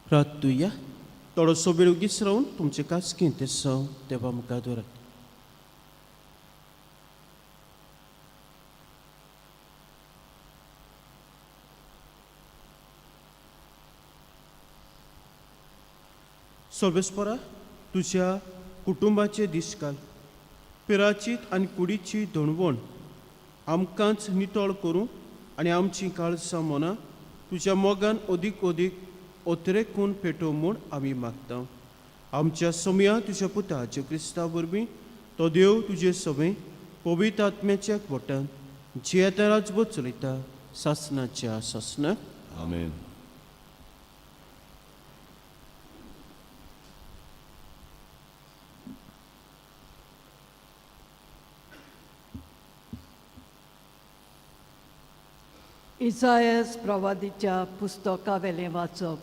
प्रार्थुया. थोडो सोबीर उगीच रावन तुमचे कासकी तेसो देवा मुखार दवरात. सर्वेस्परा, तुझ्या कुटुंबाचे दिसकाल पिराचीत आनी कुडीची धणवण आमकांच नितळ करूं आनी आमची काळजां मनां तुज्या मोगान अदीक अदीक ओतरेकून पेटोव म्हूण आमी मागता. आमच्या समया तुज्या पुता जे क्रिस्ता वरवीं तो देव तुजे सवे पवित्र आत्म्याच्या एकवटान जे आतां राजभर चलयता सासणाच्या सासणाक. आमेन. इसायास प्रवादीच्या पुस्तका वेलें वाचप.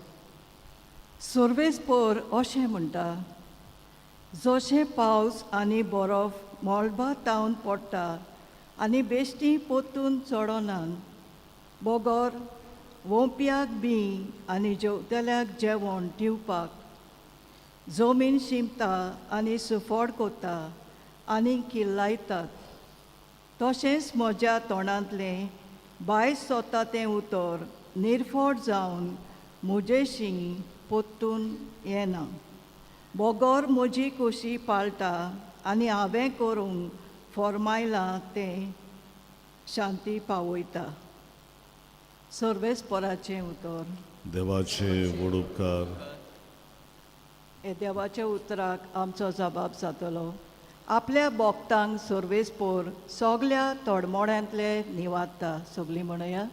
सर्वेस्पोर अशें म्हणटा, जशें पावस आनी बरफ मळबा तावन पडटा आनी बेश्टी पोतून चडोनान, बोगोर वोंप्याक बी आनी जेवतल्याक जेवण दिवपाक, जमीन शिंपता आनी सुफोड कोता आनी किल्लायतात, तशेंच म्हज्या तोंडांतलें भायर सोता तें उतर निर्फोड जावन म्हजेशी पोत्तून येना. बोगोर म्हजी खोशी पाळटा आनी हांवें करूंक फॉर्मायलां तें शांती पावयता. सर्वेस्पराचें उतर. देवाचे व्हड उपकार. हे देवाच्या उतराक आमचो जबाब जातलो. आपल्या भोगतांक सर्वेस्पोर सगल्या तोडमोड्यांतले निवाडटा. सगळीं म्हणया,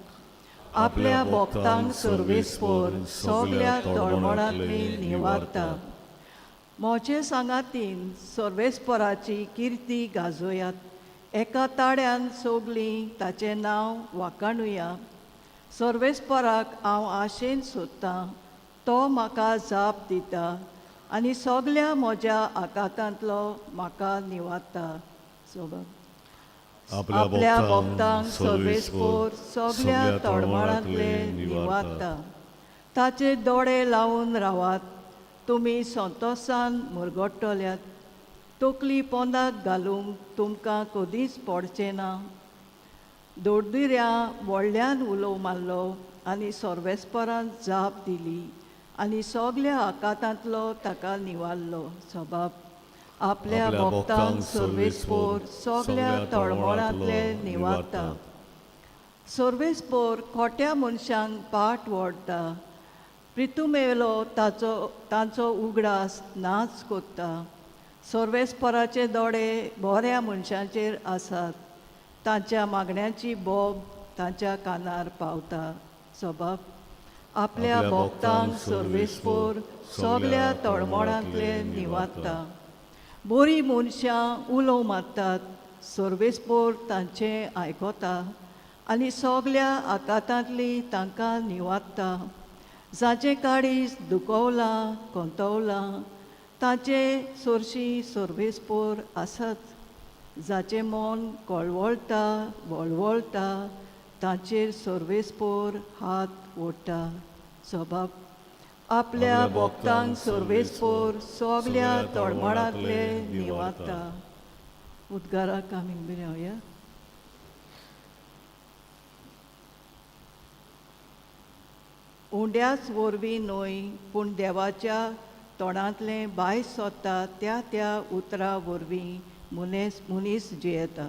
आपल्या भोगतांक सर्वेस्पोर सगल्या तोडमोडांतली निवाडटा. म्हजे सांगातीन सर्वेस्पराची किर्ती गाजोयात. एका ताड्यान सगलीं ताचें नांव वाखाणुया. सर्वेस्पराक हांव आशेन सोदतां, तो म्हाका जाप दिता आनी सगल्या म्हज्या आकांतांतलो म्हाका निवाडटा. आपल्या भोगतांक सर्वेस्पोर सगल्या तोडमोडांतले निवाडटा. ताचे दोळे लावन रावात, तुमी संतोशान मुरगोडटल्यात. तकली पोंदाक घालूंक तुमकां कदींच पडचें ना. दोडदिऱ्यां व्हडल्यान उलोव मारलो आनी सर्वेस्परान जाप दिली आनी सगल्या आकांतांतलो ताका निवाडलो. सबाब. आपल्या भोगतांक सर्वेस्पोर सगल्या तोडमोडांतले निवाडटा. सर्वेस्पोर खोट्या मनशांक पाट ओडटा. प्रितुमेलो तांचो उगडास नाच कोत्ता. सर्वेस्पराचे दोळे बऱ्या मनशांचेर आसात. तांच्या मागण्यांची बोब तांच्या कानार पावता. सबाब. आपल्या भोगतांक सर्वेस्पोर सगल्या तोडमोडांतले निवाडटा. बरीं मनशां उलोव मारतात. सर्वेस्पोर तांचें आयकोता आनी सगल्या आकांतांतली तांकां निवाडटा. जाचें काळीज दुखोवलां कोंतवलां, तांचे चडशी सर्वेस्पोर आसात. जाचें मन कळवळटा वळवळटा, तांचेर सर्वेस्पोर हात ओडटा. सबाब. आपल्या भोगतांक सर्वेस्पोर सगल्या तोडमोडांतले निवाडटा. उद्गाराक आमी बरें या. उंड्याच वरवीं न्हय पूण देवाच्या तोंडांतलें भायर सोदता त्या उतरां वरवीं मनीस जियेता.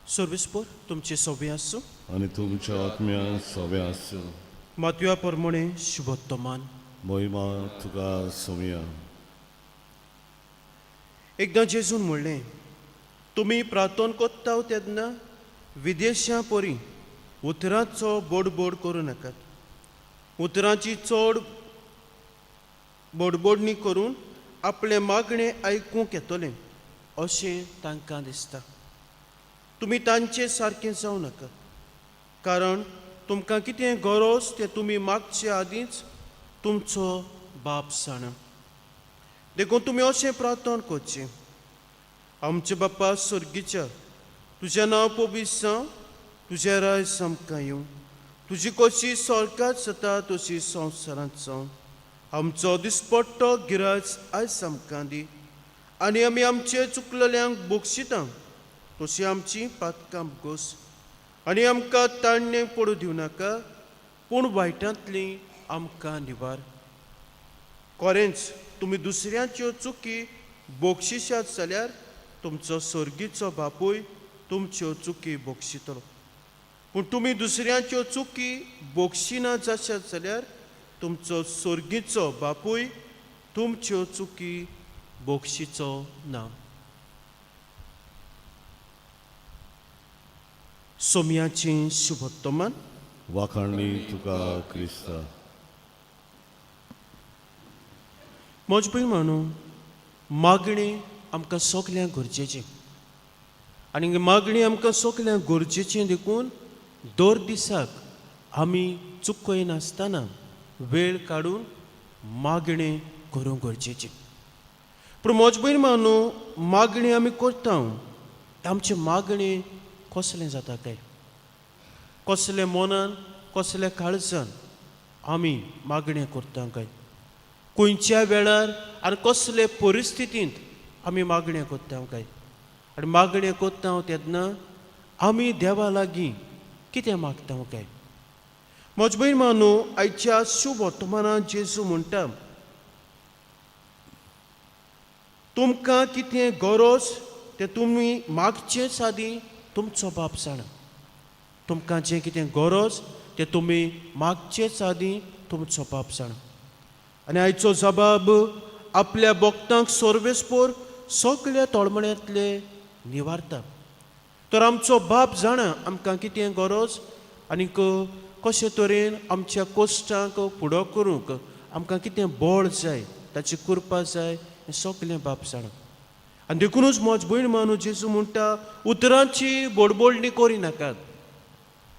सर्वेस्पर तुमचे सव्वे आसूं. आनी तुमच्या आत्म्या सव्या आसूं. मातव्या प्रमाणे शुभोत्तमान. मोहिमा तुका सोमया. एकदां जेजून म्हणलें, तुमी प्रार्थना कोत्ता तेन्ना विदेशां परी उतरांचो बोडबोड करूं नाकात. उतरांची चड बोडबोडणी करून आपले मागणें आयकूंक येतलें अशें तांकां दिसता. तुमी तांचे सारकें जावं नाका, कारण तुमकां कितें गरज तें तुमी मागचे आदींच तुमचो बाप जाणा. देखून तुमी अशें प्रार्थना करचें, आमचे बापा सर्गीच्या, तुजें नांव पबीत जावं, तुजें राय आमकां येवं, तुजी कशी स्वर्गांत जाता तशी संवसारांत जावं. आमचो दिसपट्टो गिरायज आयज आमकां दी, आनी आमी आमचे चुकलेल्यांक बक्षिता तशी आमची पातकां घोस, आनी आमकां ताणणें पडूं दिवं नाका, पूण वायटांतली आमकां निवार. खरेंच तुमी दुसऱ्यांच्यो चुकी बक्षिशात जाल्यार तुमचो सर्गीचो बापूय तुमच्यो चुकी बक्षितलो. पूण तुमी दुसऱ्यांच्यो चुकी बक्षिना जाशात जाल्यार तुमचो सर्गीचो बापूय तुमच्यो चुकी बक्षिचो ना. सोमयाचें शुभोत्तमान. वाखाणणी तुका क्रिस्ता. म्हजे पळय म्हणू, मागणी आमकां सगल्यांक गरजेची, आनी मागणी आमकां सगल्यांक गरजेची देखून दर दिसाक आमी चुकय नासतना वेळ काडून मागणी करूंक गरजेची. पूण म्हजे पळय म्हणू, मागणी आमी करता, आमची मागणी कसलें जाता काय, कसले मनान कसले काळजान आमी मागणें करता काय, खंयच्या वेळार आनी कसले परिस्थितींत आमी मागणें करता काय. आनी मागणें करता तेन्ना आमी देवा लागीं कितें मागता काय. म्हजे भयण मानू, आयच्या शुभ वर्तमानांत जेजू म्हणटा, तुमकां कितें गरज तें तुमी मागचेच आदी तुमचो बाप जाणा. तुमकां जें कितें गरज तें तुमी मागचेच आदी तुमचो बाप जाणा. आनी आयचो जबाब आपल्या भक्तांक सर्वेस्पर सगळ्या तळमळ्यांतले निवारता. तर आमचो बाप जाणा आमकां कितें गरज आनीक कशे तरेन आमच्या कश्टांक फुडो करूंक आमकां कितें बळ जाय, ताची कृपा जाय, हें सगळें बाप जाणा. आनी देखूनच म्हज भयण मानू जेजू म्हणटा, उतरांची बोडबोडणी करी नाकात.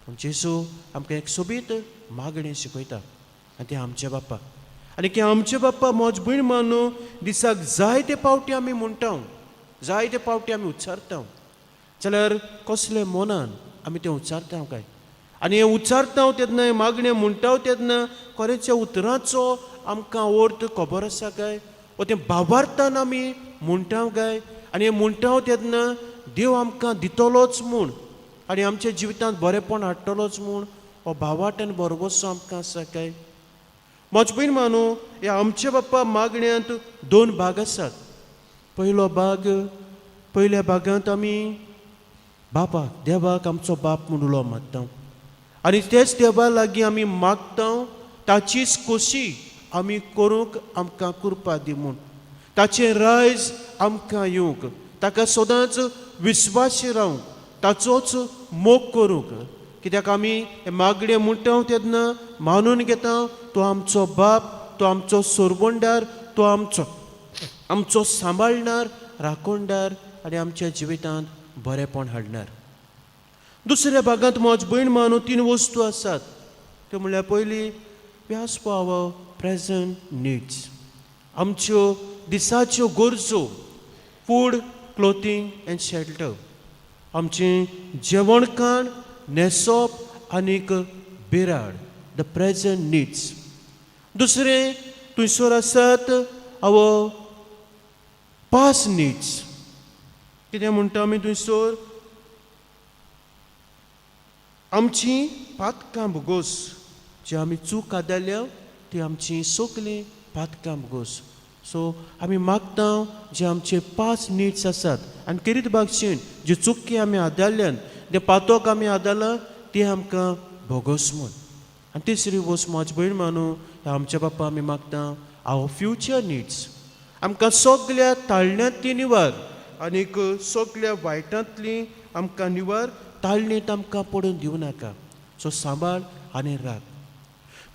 पूण जेजू आमकां एक सोबीत मागणें शिकयता, आनी तें आमचे बापा. आनी की आमचे बापा म्हज भयण मानू दिसाक जायते पावटी आमी म्हणटा, जायते पावटी आमी उच्चारता, जाल्यार कसले मनान आमी तें उच्चारता काय. आनी हें उच्चारता तेन्ना, हें मागणें म्हणटा तेन्ना खरेंच ह्या उतरांचो आमकां अर्थ खबर आसा काय, वा तें भावार्थान आमी म्हणटा काय. आनी हें म्हणटा तेन्ना देव आमकां दितलोच म्हूण आनी आमच्या जिवितांत बरेंपण हाडटलोच म्हूण हो भावार्थ आनी भरवोसो आमकां आसा काय. म्हजे भयण मानू, हे आमचे बापा मागण्यांत दोन भाग आसात. पयलो भाग, पयल्या भागांत आमी बापाक, देवाक आमचो बाप म्हणून उलो मारता, आनी तेच देवा लागीं आमी मागता ताचीच खोशी आमी करूंक आमकां कृपा दी म्हूण, ताचें रायज आमकां येवंक, ताका सदांच विस्वासी रावंक, ताचोच मोग करूंक. कित्याक आमी हे मागणें म्हणटा तेन्ना मानून घेता तो आमचो बाप, तो आमचो सोरबोंडार, तो आमचो सांबाळणार, राखणदार आनी आमच्या जिवितांत बरेंपण हाडणार. दुसऱ्या भागांत म्हज भयण मानू तीन वस्तू आसात. त्यो म्हणल्यार पयली, we have for our present needs, आमच्यो दिसाच्यो गरजो, फूड, क्लोथींग एंड शेल्टर, आमचें जेवणखाण, न्हेसप आनीक बिराड, द प्रेझंट नीड्स. दुसरें, थंयसर आसात आवर 5 नीड्स कितें म्हणटा आमी थंयसर आमची पातकां भोगोस जी आमी चूक आदारल्या ती आमची सगळीं पातकां भोगोस. सो आमी मागता जे आमचे 5 नीड्स आसात आनी किरीत भाशेन जे चुकी आमी आदारल्यान जे पातोक आमी आदारला ती आमकां भोगोस म्हूण. आनी तिसरी वस्त म्हाजी भयण मानू आमच्या बापा आमी मागता आवर फ्युचर नीड्स आमकां सगळ्या ताळण्यांतली निवार आनीक सगळ्या वायटांतली आमकां निवार ताळणेंत आमकां पडून दिवं नाका. सो सांबाळ आनी राख.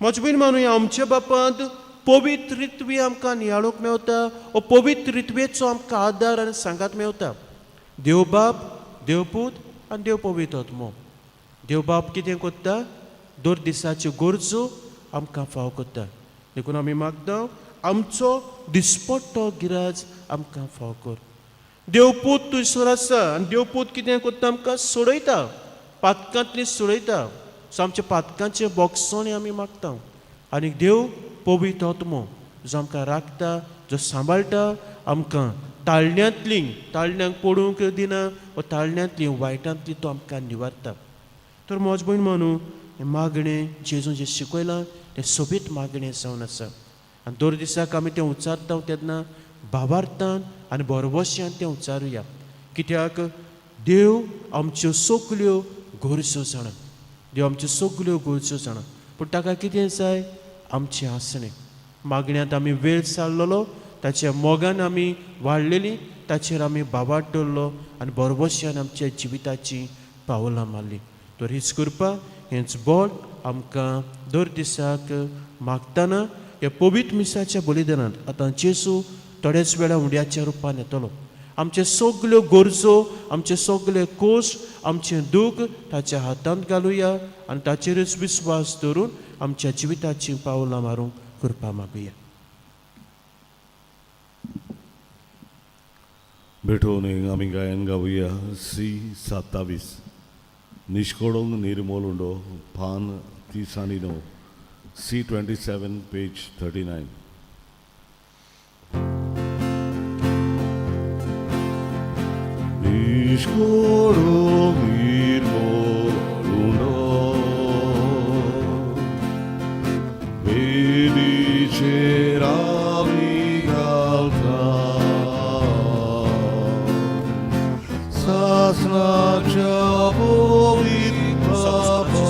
म्हजे भयण मानू आमच्या बापांत पवित्रित्वी आमकां नियाळूंक मेवता वो पवित्रित्वेचो आमकां आदार आनी सांगात मेवता. देव बाप, देव पूत आनी देव पवित्र आत्मो. देव बाप कितें कोत्ता दर दिसाच्यो गरजो आमकां फाव कोत्ता. देखून आमी मागता आमचो दिसपट्टो गिराज आमकां फाव कर. देवपूत थंयसर आसा आनी देवपूत कितें कोत्ता आमकां सोडयता पातकांतली सोडयता. सो आमच्या पातकांचे बोगसोणी आमी मागता. आनी देव पवित्र आत्मो जो आमकां राखता जो सांबाळटा आमकां ताळण्यांक पडूंक दिना वा ताळण्यांतली वायटांतली तो आमकां निवारता. तर म्हजे भयण मानू हें मागणें जेजून जें शिकयलां तें सोबीत मागणें जावन आसा. आनी दर दिसाक आमी तें उच्चारता तेन्ना भावार्थान आनी बरवश्यान तें उच्चारुया. कित्याक देव आमच्यो सगल्यो गरजो जाणा. देव आमच्यो सगल्यो गरजो जाणा. पूण ताका कितें जाय आमचें आसणें. मागण्यांत आमी वेळ सारलेलो ताच्या मोगान आमी वाडलेलीं ताचेर आमी भावार्थ दवरलो आनी बरवश्यान आमच्या जिविताची पावलां मारलीं. तर हीच कृपा हेंच बोड आमकां दर दिसाक मागतना हे पवित्र मिसाच्या बलिदानांत आतां जेजू थोड्याच वेळा उंड्याच्या रुपान येतलो. आमचे सगल्यो गरजो आमचे सगळे कोश आमचें दूख ताच्या हातांत घालुया आनी ताचेरच विस्वास दवरून आमच्या जिविताची पावलां मारूंक कृपा मागुया. भेटून आमी गायन गावुया C27 निश्कोडोंग निर्मोल उंडो पान 39 C27 page 39. Niskoro mirmo uno Vedicerà mi galta Sasna ciapovit papa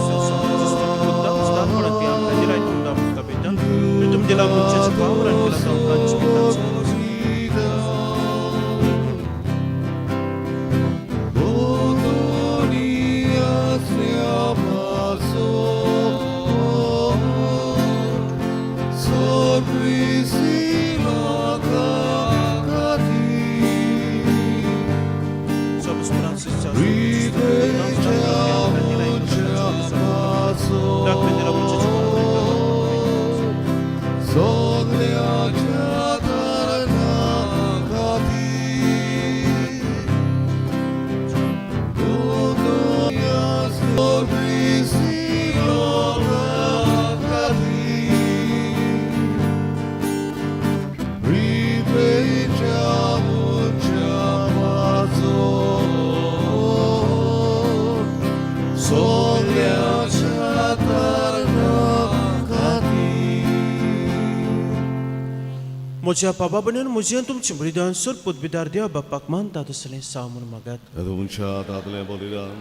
म्हज्या बाबा बनेन म्हजें तुमचें बलिदान सर पुतबिदार देवा बापाक मानता तसलें साव म्हूण मागात. तुमच्या हातांतलें बलिदान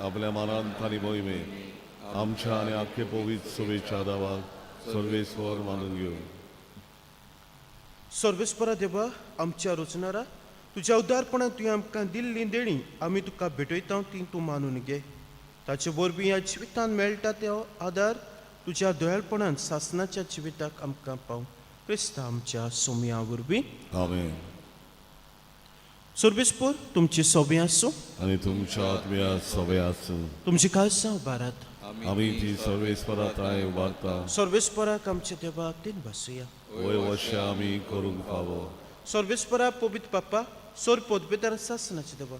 आपल्या मनांत आनी मोहिमे आमच्या आनी आख्खे पवित्र सभेच्या दावाक सर्वेस्वर मानून घेवन सर्वेस्परा देवा आमच्या रुचणारा तुज्या उदारपणान तुवें आमकां दिल्लीं देणी आमी तुका भेटयता ती तूं मानून घे. ताचे वरवीं ह्या जिवितांत मेळटा तो आदार तुज्या दयाळपणान सासणाच्या जिविताक आमकां पाव. क्रिस्ता आमच्या सोम्या वरवीं आमेन. सर्वेस्पर तुमची सोबी आसूं आनी तुमच्या आत्म्या सभे आसूं. तुमची खालसा उबारात. आमी ती सर्वेस्परात आय उबारता. सर्वेस्पराक आमच्या देवाक तीन बसूया. वय वर्षा आमी करूंक फावो. सर्वेस्परा पवित्र बाप्पा सोर पोतबेदार सासणाचे देवा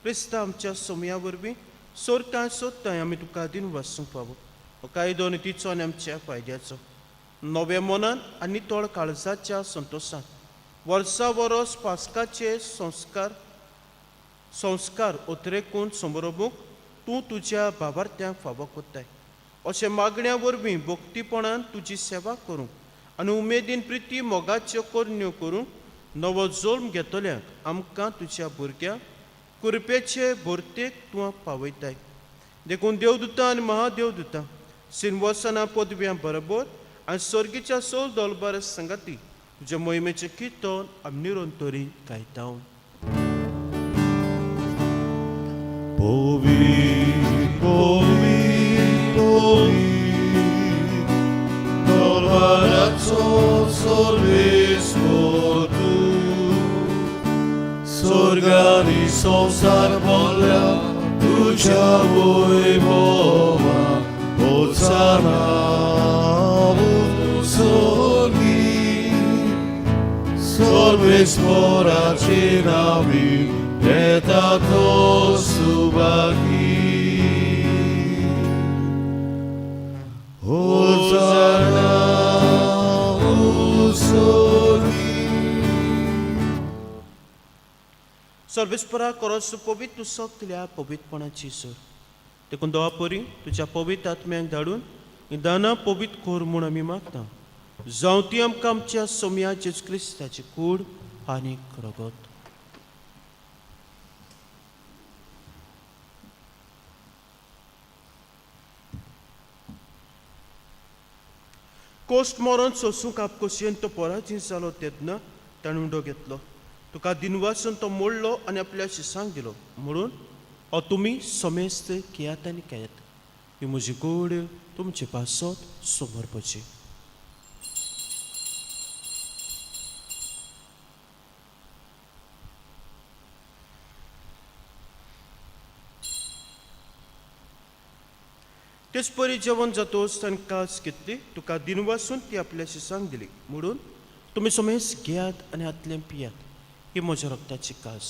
क्रिस्ता आमच्या सोम्या वरवीं सोर कांय सोदताय आमी तुका दिन वासूंक फावो. कायदो नितीचो आनी आमच्या फायद्याचो नव्या मनान आनी नितळ काळजाच्या संतोशान वर्सा वरोस पास्काचे संस्कार ओतरेकून समोरबूक तूं तुज्या बाबार्थ्यांक फावो कोत्ताय. अशें मागण्या वरवीं भक्तीपणान तुजी सेवा करूंक आनी उमेदीन प्रिती मोगाच्यो करण्यो करूंक नवो जल्म घेतल्यांक आमकां तुज्या भुरग्या कृपेचे भोरतेक तूं पावयताय. देखून देवदूतां आनी महादेवदूतां सिनवासना पदव्यां बरोबर आनी सर्गीच्या सोल दोलबार संगाती तुज्या मोहिमेचें किर्तन आमी निरंतरी गायता. Povit, povit, povit, dolvarazzo sorbis tu, sorgani sonsar volla, tuja vojvova, ocana sorgi, sorbis moracinavi, eta to subagi. Hosanna, Hosanna. सर्वेस्परा कोरोस पवित्र तूं सगल्या पवित्रपणाची सोर. देखून दोआ परी तुज्या पवित्र आत्म्यांक धाडून ही दानां पवित्र कोर म्हूण आमी मागता. जावं ती आमकां आमच्या सोम्या जेजू क्रिस्ताची कूड आनी रगत. कोस्ट मोरोन सोसूंक आपकोशेन तो पोराची जालो तेदना ताणें उंडो घेतलो. तुका दिनवासून तो मोडलो आनी आपल्या शिसांक दिलो. म्हणून हो तुमी समेस्त केयात आनी केयात. ही म्हजी कूड तुमचे पासत समर्पची. तेच परी जेवण जातोच ताणें कास घेतली. तुका दिनवासून ती आपल्या शिसांक दिली. म्हणून तुमी समेस घेयात आनी आतलें पियात. ही म्हज्या रक्ताची कास.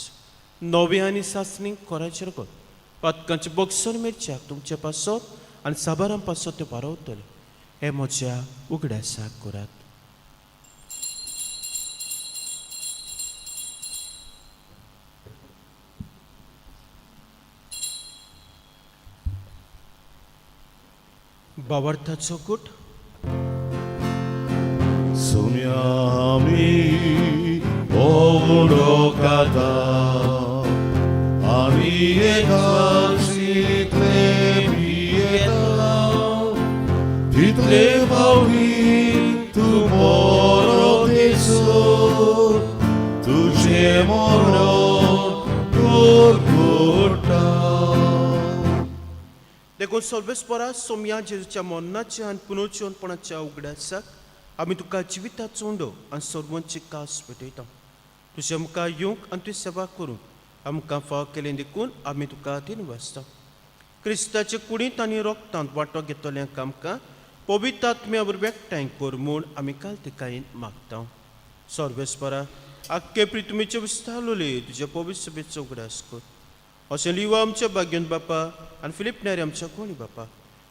नवे आनी सासणीक कोराचेर रगत पातकांचे बगसर मेरच्याक तुमचे पासत आनी साबारां पासत ते वारवतले. हे म्हज्या उगड्यासाक करात. बावार्थाचो कूट. Sumiami ourokata Ani ekansitle pieta Title pauli tu moro tesor Tu moro gorgota. देखून सर्वेस्परा सोम्या जेजूच्या मोन्नाच्या आनी पुनर्जीवनपणाच्या उगड्यासाक आमी तुका जिविताचो उंडो आनी सर्वांची कास पेटयता. तुज्या मुखार येवंक आनी तुजी सेवा करूंक आमकां फाव केलें देखून आमी तुका दिनवासता. क्रिस्ताचे कुडींत आनी रोगतांत वांटो घेतल्यांक आमकां पवित्र आत्म्या वरवीं एकठांय कर म्हूण आमी काल तिकायेन मागता. सर्वेस्परा आख्खे प्रितुमेचे विस्तारलोले तुज्या पवित्र सभेचो उगडास कर. अशें लिवा आमच्या भाग्यन बापा आनी फिलिप नेरे आमच्या कोणी बापा,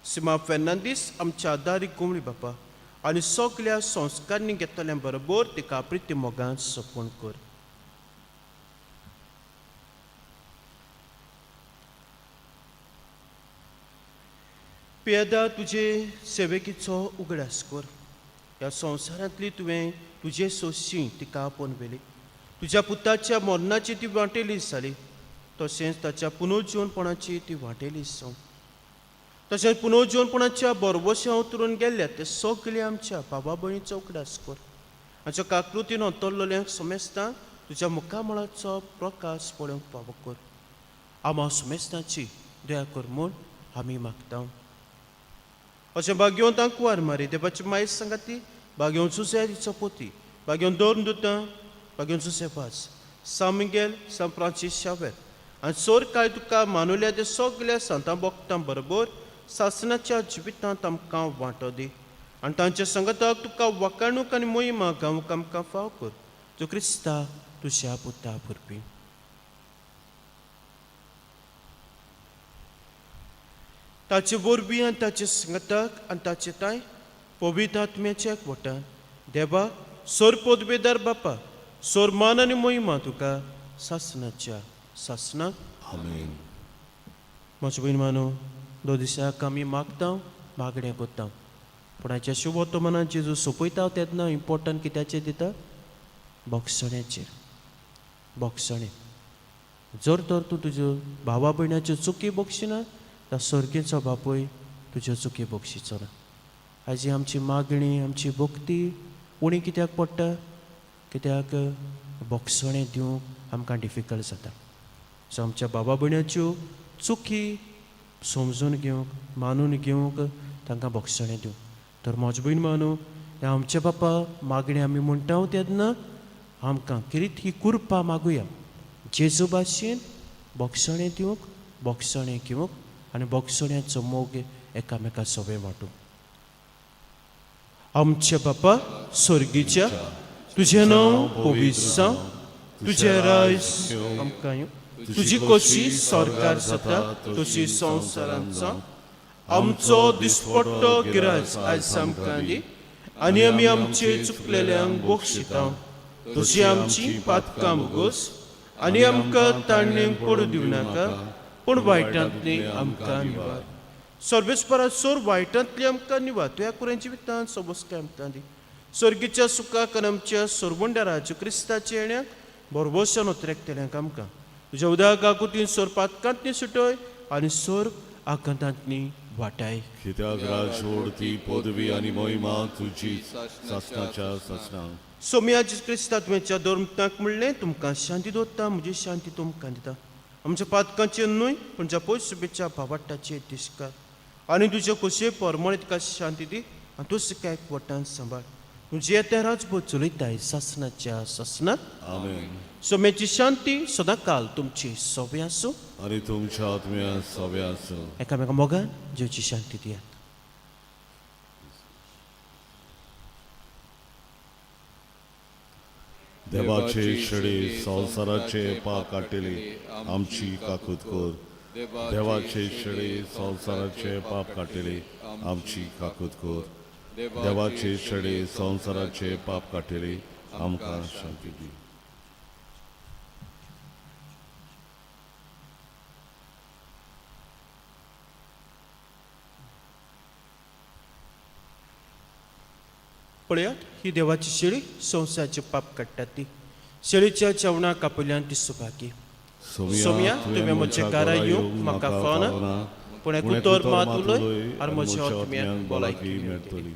सिमा फेर्नांदीस आमच्या आदारी कोमळी बापा आनी सगल्या संस्कारांनी घेतल्या बरोबर तिका प्रिती मोगान सपण कर. पेदा तुजे सेवेकीचो उगडास कर. ह्या संवसारांतली तुवें तुजे सोशी तिका आपोवन व्हेली. तुज्या पुताच्या मरणाची ती वांटेली जाली. तशेंच ताच्या पुनर्जीवनपणाची ती वांटेली जावं. तशेंच पुनर्जीवनपणाच्या बरवश्या उतरून गेल्ल्या ते सगळे आमच्या बाबा भयणीचो उगडास कर. हाच्या काकृतीन अंतरलोल्यांक समेस्तां तुज्या मुखामळाचो प्रकाश पळोवंक फावो कर. आमा समेस्तांची दया कर म्हूण आमी मागता. अशें भाग्यवंतांक वार मारी देवाची माय सांगाती भाग्यवंत सुसेरीचो पोती भाग्यवंत दोन दुतां भाग्यवंत सुसेफास सान मिगेल सान फ्रांसीस शावेर आनी सोर काय तुका मानुल्या ते सगल्या संतां भक्तां बरोबर सासणाच्या जिवितांत आमकां वांटो दी आनी तांच्या संगताक तुका वखणूक आनी मोहिमा गावूंक आमकां फाव कर. तूं क्रिस्ता तुज्या पुता पुरपी. ताचे वरवीं आनी ताचे संगताक आनी ताचे ताय पवित्र आत्म्याच्या एकवटान देवा सोर पोदवेदार बापा सोरमान आनी मोहिमा तुका सासणाच्या सासणाक. आमेन. म्हज्या बहीण मानो, 2 दिसाक आमी मागता मागणें कोत्ता, पूण हाच्या शुभ वर्तमानात जेजू सोंपयता तेन्ना इम्पॉर्टंट कित्याचेर दिता? भोगसण्याचेर. भोगसणें. जर तर तूं तुज्यो भावा भयणाच्यो चुकी भोगशिना जाल्यार सर्गेचो बापूय तुज्यो चुकी भोगशिचो ना. आजी आमची मागणी, आमची भक्ती उणी कित्याक पडटा? कित्याक भोगसणें दिवंक आमकां डिफिकल्ट जाता. सो आमच्या भावा भयणाच्यो चुकी समजून घेवंक, मानून घेवंक, तांकां भोगसणें दिवंक. तर म्हज्या भयण मानू, आमच्या बापा मागणी आमी म्हणटा तेन्ना आमकां किरीत ही कृपा मागुया. जेजू भाशेन भोगसणें दिवंक, भोगसणें घेवंक आनी भोगसण्याचो मोग एकामेका सवे वांटूंक. आमचे बापा स्वर्गीच्या, तुजें नांव पवित्र जावं, तुजें राज आमकां येवं, तुजी कशी सरकार जाता तशी संवसारांत जावं. आमचो दिसपट्टो गिरायज आयज आमकां दी, आनी आमी आमचे चुकलेल्यांक बक्षिता, तशी आमची पातकां मुगोस, आनी आमकां ताणणेक पडूं दिवं नाका, पूण वायटांतली आमकां निवार. सर्वेस्परा सोर वायटांतली आमकां निवार. तुया कुऱ्यांची वितान सबोसकाय आमकां दी. सर्गीच्या सुखाक आनी आमच्या सोरवंड्या राजू क्रिस्ताच्या येण्याक बरोबरच्यान उतरेकतेल्यांक आमकां तुज्या उदक आकुतीन सोर पातकांतली सुटय आनी सोर आकांतांतली वाटाय. कित्याक राजवड ती पदवी आनी मोहिमा तुजी सासणाच्या सासणाक. सोम्याची क्रिस्ता तुमच्या धर्मताक म्हणलें, तुमकां शांती दवरता, म्हजी शांती तुमकां दिता. आमच्या पातकांचेर न्हय पूण ज्या पयस शुभेच्छा भावाटाचेर दिसकार, आनी तुजे खोशये परमळे तुका शांती दी, आनी तूं सिका एकवटान सांबाळ. तुजी येत्या राजभर चलयताय सासणाच्या सासणाक. आमेन. सोम्याची शांती सदां काल तुमची सवे आसूं आनी तुमच्या आत्म्या सवे आसूं. एकामेका मोगान जेवची शांती दियात. देवाचे शेळे संवसाराचे पाप काटिले आमची काकूत कोर. देवाचे शेळे संवसाराचे पाप काटिले आमची काकूत कोर. देवाचे शेळे संवसाराचे पाप काटिले आमकां शांती दी. पळयात, ही देवाची शेळी संवसाराचे पाप काडटा ती. शेळीच्या जेवणाक आपल्यान ती सुभागी. सोम्या, तुवें म्हजे घरा येवंक म्हाका फावना, पूण एक उतर मात उलय आनी म्हज्या आत्म्याक भलायकी मेळटली.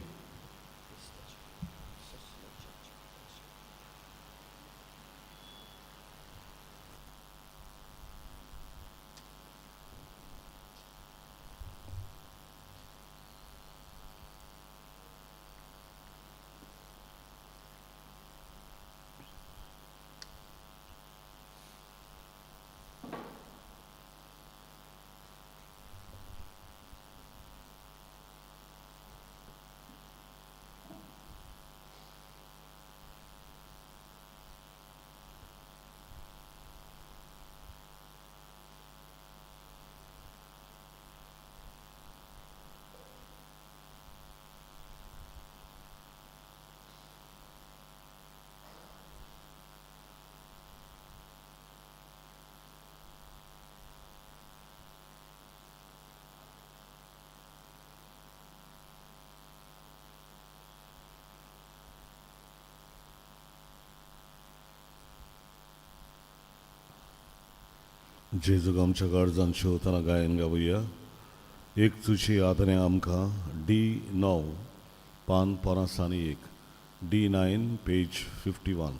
जेजूक आमच्या काळजान शेवताना गायन गावया. एक तुजी आदरे आमकां D9 पान 51. D9 page 51.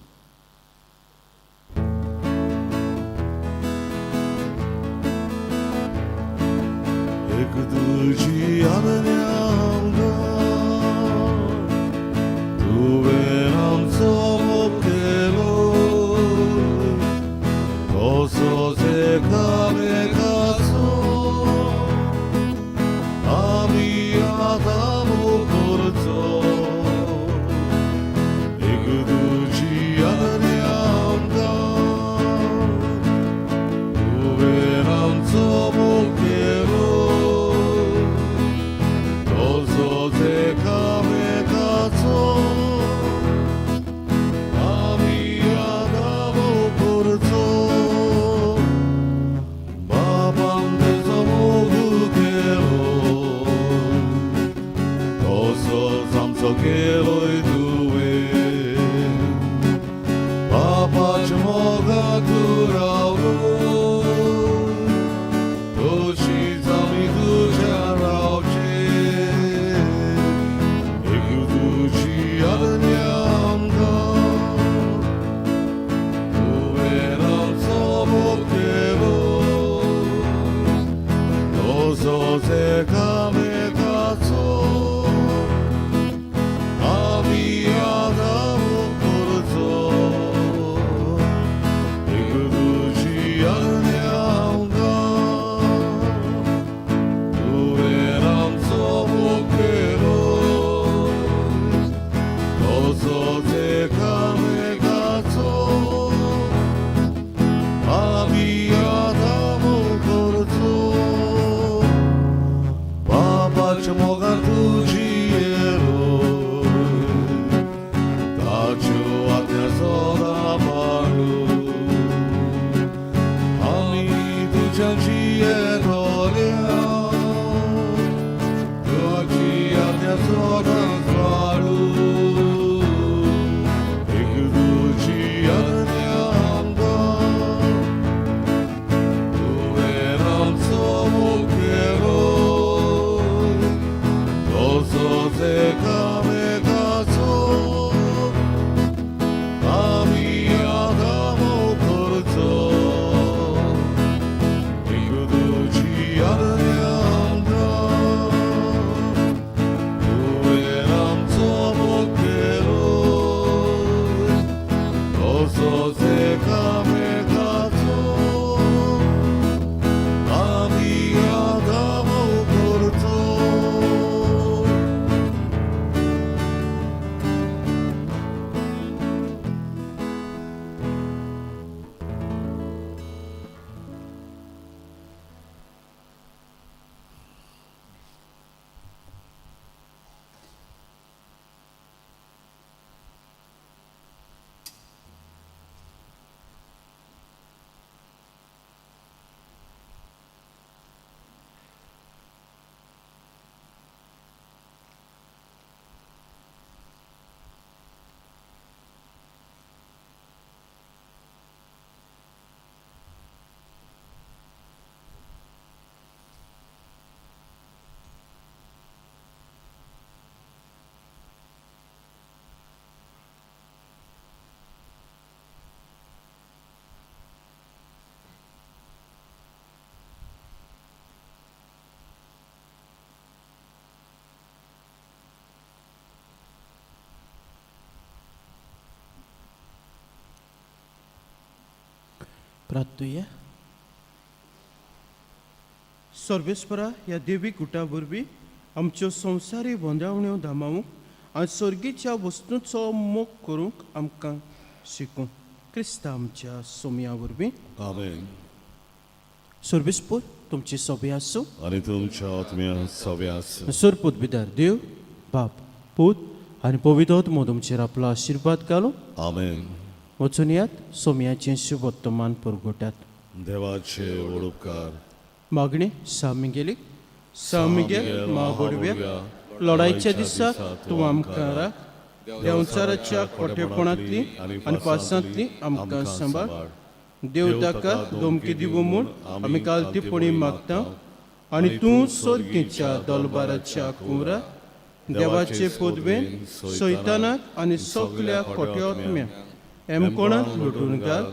एक तुजी आदरे आमकां तुवें आमचो मोग केलो, तसोच एकामेकाचो आमी आतां मोग करचो. एक तुजी आदरे आमकां तुवें आमचो मोग केलो, सगळेलोय तुवें पापाच्या मोगात रावलो तशीच आमी तुज्या रावचे एक तुजी आज्ञा आमकां तुवें आमचो मोग केलो तसोच एकामेकाचो आमी आदार करचो एक तुजी आज्ञा आमकां तुवें आमचो मोग केलो तसोच एकामेकाचो आमी आदार करचो पापाच्या मोगान तुजी येलोय ताच्यो आज्ञा सदां पाळू आमी तुज्या जियेतोल्या तुजी आज्ञा सदां पाळू एक तुजी आज्ञा आमकां तुवें आमचो मोग केलो तसोच एकामेकाचो आमी आदार करचो एक तुजी आज्ञा आमकां तुवें आमचो मोग केलो तसोच एकामेकाचो आमी आदार करचो प्रार्थूया. सर्वेस्परा ह्या देवी गुटा वरवीं आमच्यो संवसारी वंदावण्यो धामावूंक आनी सर्गीच्या वस्तूंचो मोग करूंक आमकां शिकूं. क्रिस्ता आमच्या सोमया वरवीं. आमेन. सर्वेस्पर तुमची सभा आसूं आनी तुमच्या आत्म्या सव्यास सरपूत भितर देव बाप पूत आनी पवित्र आत्मो तुमचेर आपलो आशिर्वाद घालूं. आमेन. वचून यात सोमयाचें शुभ वर्तमान परगटात. देवाचे उपकार मागणी सामिगेलीक सामिगेल मागोडव्या लढाईच्या दिसाक तूं आमकां राख. देंवचाराच्या खोटेपणांतली आनी पासांतली आमकां सांबाळ. देव ताका धमकी दिवं म्हूण आमी कालतीपणी मागता आनी तूं सर्गीच्या दलबाराच्या कुंवरा देवाचे पदवेन सैतानाक आनी सगल्या खोट्या आत्म्यांक एमकोणांत लुटून घाल.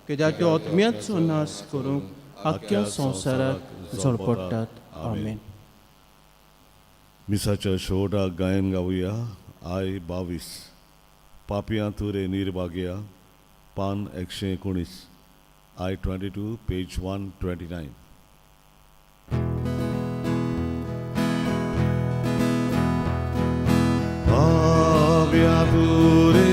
कित्याक त्यो आत्म्याचो नाश करूंक आख्ख्या संवसाराक झळपडटात. आमेन. मिसाच्या शेवटाक गायन गावया. आय 22 पापियां तुरे निर्भाग्या पान 119 आय 22 पेज 129. पापियां तुरे